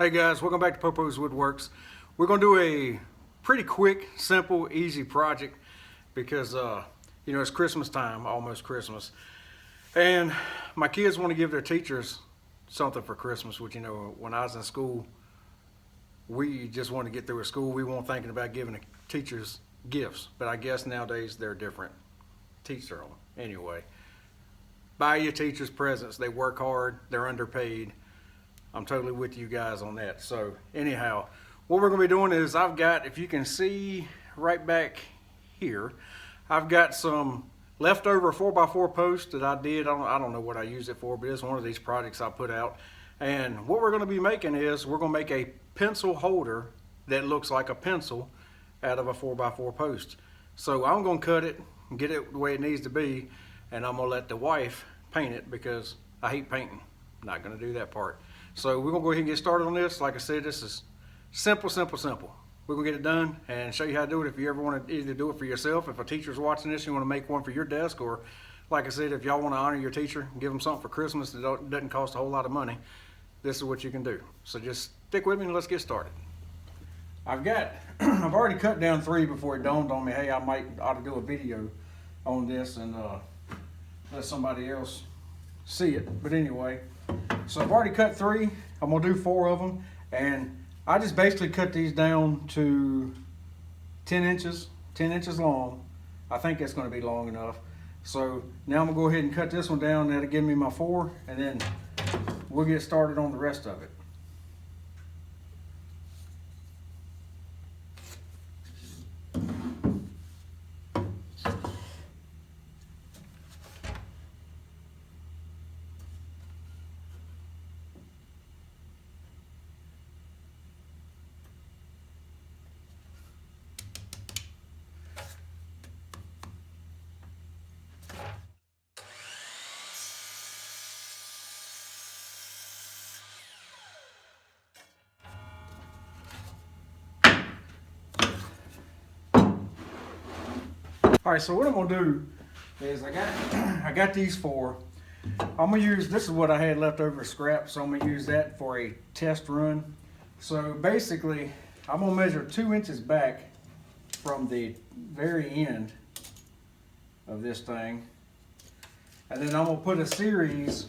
Hey guys, welcome back to Popo's Woodworks. We're going to do a pretty quick, simple, easy project because, it's Christmas time, almost Christmas. And my kids want to give their teachers something for Christmas, which, when I was in school, we just wanted to get through with school. We weren't thinking about giving the teachers gifts, but I guess nowadays they're different. Teach their own. Anyway, buy your teachers presents. They work hard, they're underpaid. I'm totally with you guys on that. So anyhow, what we're going to be doing is I've got, if you can see right back here, I've got some leftover 4x4 posts that I did. I don't know what I use it for, but it's one of these projects I put out. And what we're going to be making is we're going to make a pencil holder that looks like a pencil out of a 4x4 post. So I'm going to cut it and get it the way it needs to be, and I'm going to let the wife paint it because I hate painting. I'm not going to do that part. So we're going to go ahead and get started on this. Like I said, this is simple. We're going to get it done and show you how to do it if you ever want to either do it for yourself. If a teacher's watching this, you want to make one for your desk, or like I said, if y'all want to honor your teacher, give them something for Christmas that doesn't cost a whole lot of money, this is what you can do. So just stick with me and let's get started. I've already cut down 3 before it dawned on me, hey, I ought to do a video on this and let somebody else see it. But anyway, so I've already cut 3. I'm gonna do 4 of them, and I just basically cut these down to 10 inches long. I think that's gonna be long enough. So now I'm gonna go ahead and cut this one down. That'll give me my 4, and then we'll get started on the rest of it. All right, so what I'm gonna do is I got these 4. I'm gonna use, this is what I had left over scrap, so I'm gonna use that for a test run. So basically, I'm gonna measure 2 inches back from the very end of this thing, and then I'm gonna put a series.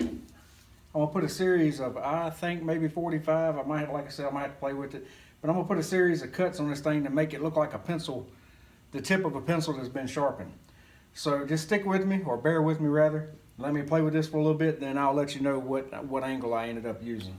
Of, I think maybe 45. I might have, like I said, I might have to play with it, but I'm gonna put a series of cuts on this thing to make it look like a pencil. The tip of a pencil that's been sharpened. So just stick with me, or bear with me rather. Let me play with this for a little bit, then I'll let you know what angle I ended up using.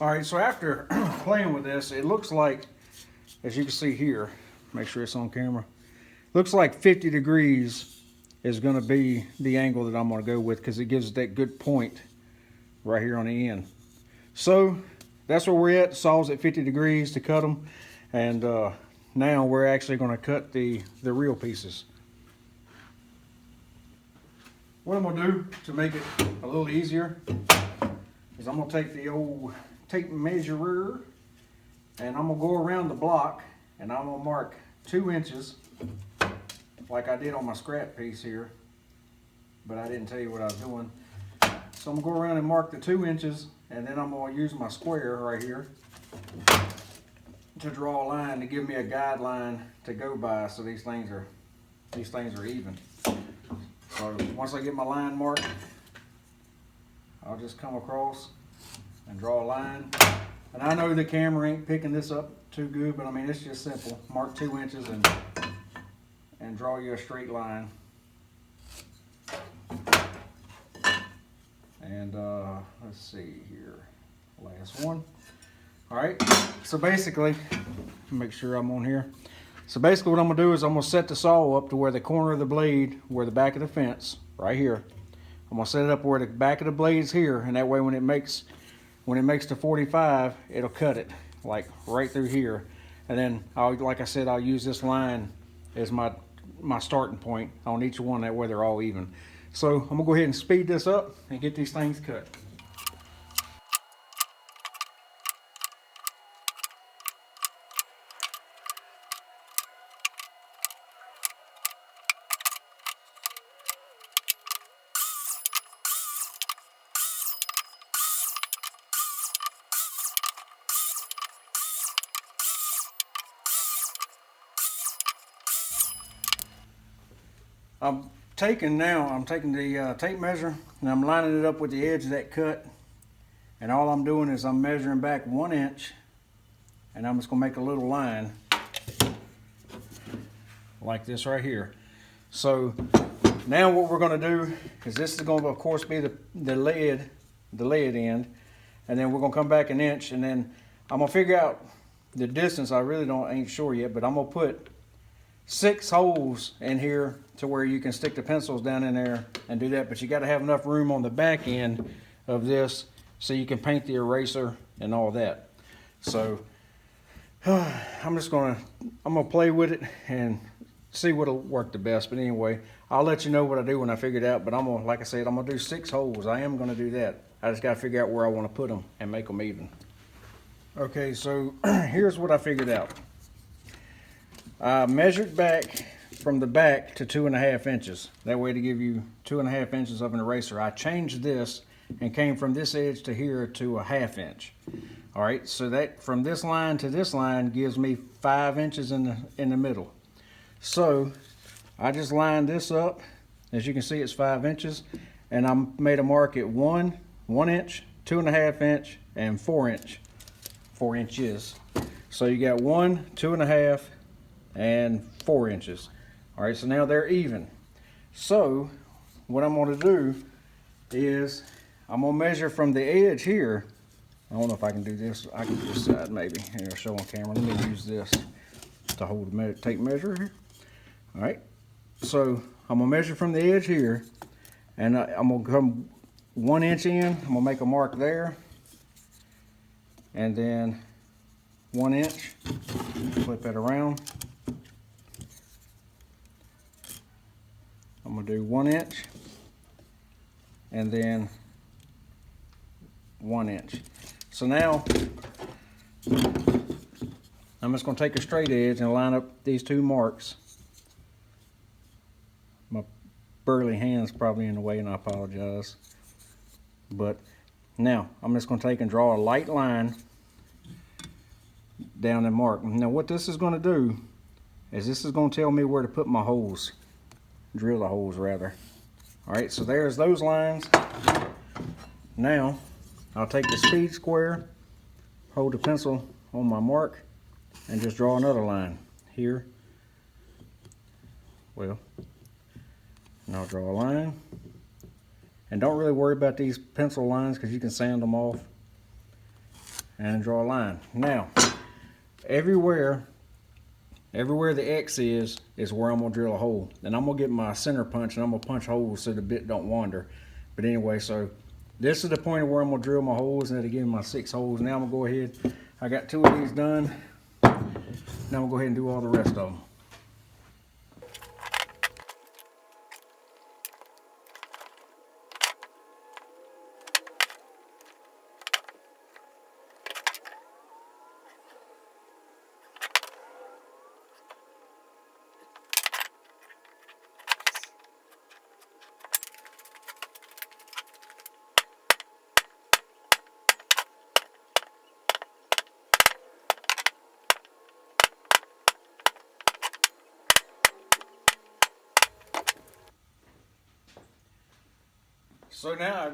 All right, so after playing with this, it looks like, as you can see here, make sure it's on camera, looks like 50 degrees is gonna be the angle that I'm gonna go with, because it gives that good point right here on the end. So that's where we're at. Saw's at 50 degrees to cut them, and now we're actually gonna cut the real pieces. What I'm gonna do to make it a little easier is I'm gonna take the old tape measurer, and I'm gonna go around the block, and I'm gonna mark 2 inches like I did on my scrap piece here, but I didn't tell you what I was doing. So I'm gonna go around and mark the 2 inches, and then I'm gonna use my square right here to draw a line to give me a guideline to go by, so these things are even. So once I get my line marked, I'll just come across and draw a line. And I know the camera ain't picking this up too good, but I mean, it's just simple. Mark 2 inches and draw you a straight line. And let's see here, last one. All right, so basically, make sure I'm on here. So basically what I'm gonna do is I'm gonna set the saw up to where the corner of the blade, where the back of the fence, right here, I'm gonna set it up where the back of the blade is here, and that way when when it makes to 45, it'll cut it like right through here. And then like I said, I'll use this line as my starting point on each one, that way they're all even. So I'm gonna go ahead and speed this up and get these things cut. I'm taking the tape measure and I'm lining it up with the edge of that cut, and all I'm doing is I'm measuring back 1 inch, and I'm just gonna make a little line like this right here. So now what we're gonna do is, this is gonna of course be the lead end, and then we're gonna come back 1 inch, and then I'm gonna figure out the distance. I really ain't sure yet, but I'm gonna put 6 holes in here to where you can stick the pencils down in there and do that. But you got to have enough room on the back end of this so you can paint the eraser and all that. So I'm gonna play with it and see what'll work the best. But anyway, I'll let you know what I do when I figure it out. But like I said, I'm gonna do 6 holes. I am gonna do that. I just got to figure out where I want to put them and make them even. Okay, so here's what I figured out. I measured back from the back to 2.5 inches. That way to give you 2.5 inches of an eraser. I changed this and came from this edge to here to 1/2 inch. All right, so that from this line to this line gives me 5 inches in the middle. So I just lined this up. As you can see, it's 5 inches, and I made a mark at 1 inch, 2.5 inch, and 4 inches. So you got 1, 2.5, and 4 inches. All right, so now they're even. So what I'm going to do is I'm going to measure from the edge here. I don't know if I can do this. I can do this side maybe. Here, I'll show on camera. Let me use this to hold the tape measure here. All right, so I'm going to measure from the edge here, and I'm going to come 1 inch in. I'm going to make a mark there, and then 1 inch. Flip that around. I'm going to do 1 inch, and then 1 inch. So now I'm just going to take a straight edge and line up these 2 marks. My burly hand's probably in the way, and I apologize. But now I'm just going to take and draw a light line down the mark. Now what this is going to do is this is going to tell me where to put my holes. Drill the holes rather. All right, so there's those lines. Now I'll take the speed square, hold the pencil on my mark, and just draw another line here. Well, and I'll draw a line, and don't really worry about these pencil lines because you can sand them off, and draw a line. Now everywhere the X is where I'm gonna drill a hole. And I'm gonna get my center punch, and I'm gonna punch holes so the bit don't wander. But anyway, so this is the point of where I'm gonna drill my holes, and that'll give me my 6 holes. Now I'm gonna go ahead, I got 2 of these done. Now I'm gonna go ahead and do all the rest of them. So now I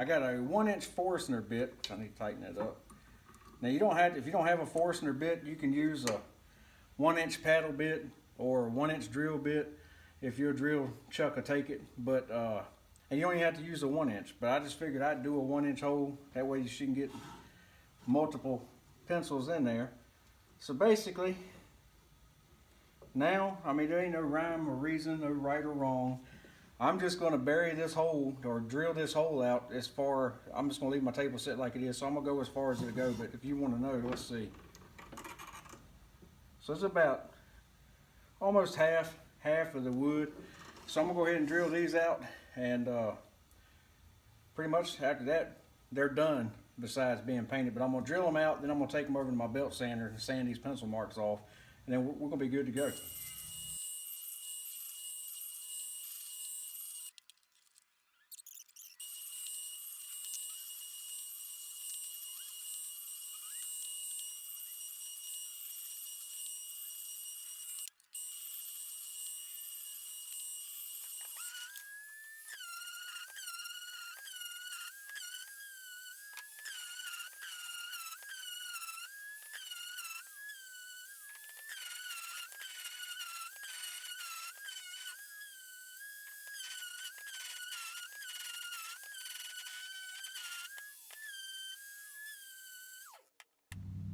got a 1 inch Forstner bit, which I need to tighten it up. Now if you don't have a Forstner bit, you can use a 1 inch paddle bit or a 1 inch drill bit. If your drill chuck will take it, but and you don't even have to use a 1 inch. But I just figured I'd do a 1 inch hole. That way you can get multiple pencils in there. So basically, now, I mean, there ain't no rhyme or reason, no right or wrong. I'm just going to bury this hole or drill this hole out as far. I'm just going to leave my table set like it is, so I'm going to go as far as it'll go. But if you want to know, let's see. So it's about almost half of the wood. So I'm going to go ahead and drill these out, and pretty much after that, they're done besides being painted. But I'm going to drill them out, then I'm going to take them over to my belt sander and sand these pencil marks off, and then we're going to be good to go.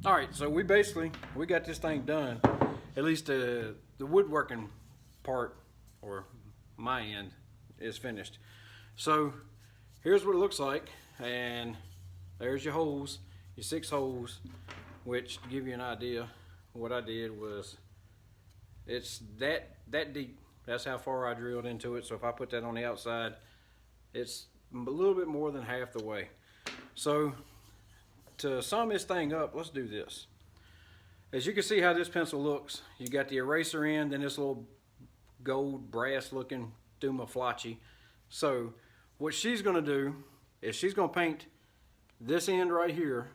All right, so we got this thing done. At least the woodworking part, or my end, is finished. So here's what it looks like, and there's your holes, your 6 holes, which, to give you an idea, what I did was, it's that deep. That's how far I drilled into it. So if I put that on the outside, it's a little bit more than half the way. So to sum this thing up, let's do this. As you can see how this pencil looks, you got the eraser end and this little gold brass looking Dumaflachi. So what she's gonna do is she's gonna paint this end right here,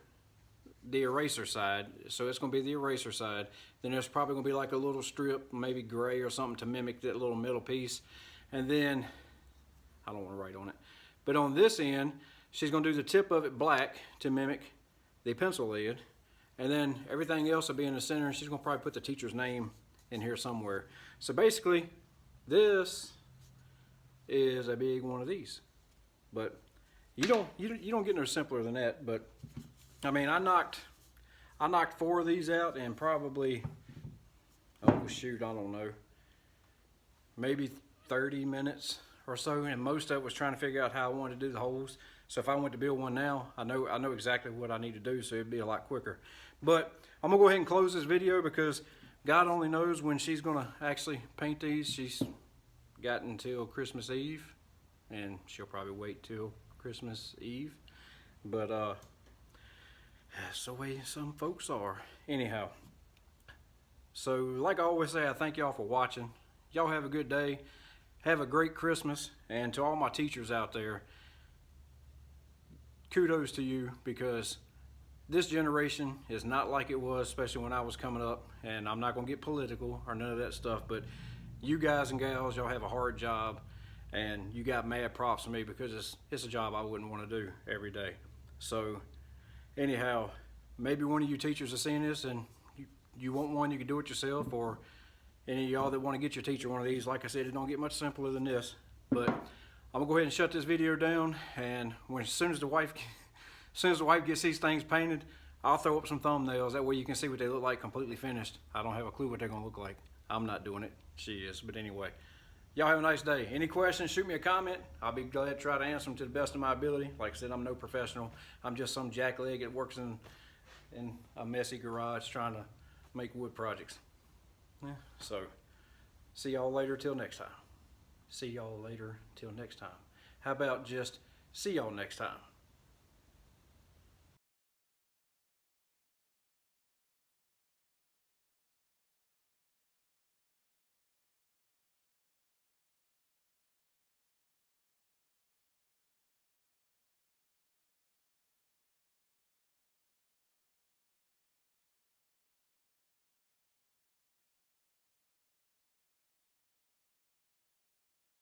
the eraser side. So it's gonna be the eraser side. Then there's probably gonna be like a little strip, maybe gray or something to mimic that little middle piece. And then, I don't wanna write on it, but on this end, she's gonna do the tip of it black to mimic the pencil lead, and then everything else will be in the center. She's gonna probably put the teacher's name in here somewhere. So basically, this is a big one of these. But you don't get no simpler than that. But I mean, I knocked 4 of these out in probably, oh shoot, I don't know, maybe 30 minutes or so, and most of it was trying to figure out how I wanted to do the holes. So if I went to build one now, I know exactly what I need to do, so it'd be a lot quicker. But I'm gonna go ahead and close this video because God only knows when she's gonna actually paint these. She's got until Christmas Eve, and she'll probably wait till Christmas Eve. But that's the way some folks are. Anyhow, so like I always say, I thank y'all for watching. Y'all have a good day. Have a great Christmas. And to all my teachers out there, kudos to you, because this generation is not like it was, especially when I was coming up. And I'm not going to get political or none of that stuff, but you guys and gals, y'all have a hard job, and you got mad props for me because it's a job I wouldn't want to do every day. So anyhow, maybe one of you teachers are seeing this and you want one, you can do it yourself, or any of y'all that want to get your teacher one of these. Like I said, it don't get much simpler than this. But I'm gonna go ahead and shut this video down, and as soon as the wife gets these things painted, I'll throw up some thumbnails. That way you can see what they look like completely finished. I don't have a clue what they're gonna look like. I'm not doing it, she is. But anyway, y'all have a nice day. Any questions, shoot me a comment. I'll be glad to try to answer them to the best of my ability. Like I said, I'm no professional. I'm just some jackleg that works in a messy garage trying to make wood projects. Yeah, so see y'all later till next time. See y'all later till next time. How about just see y'all next time?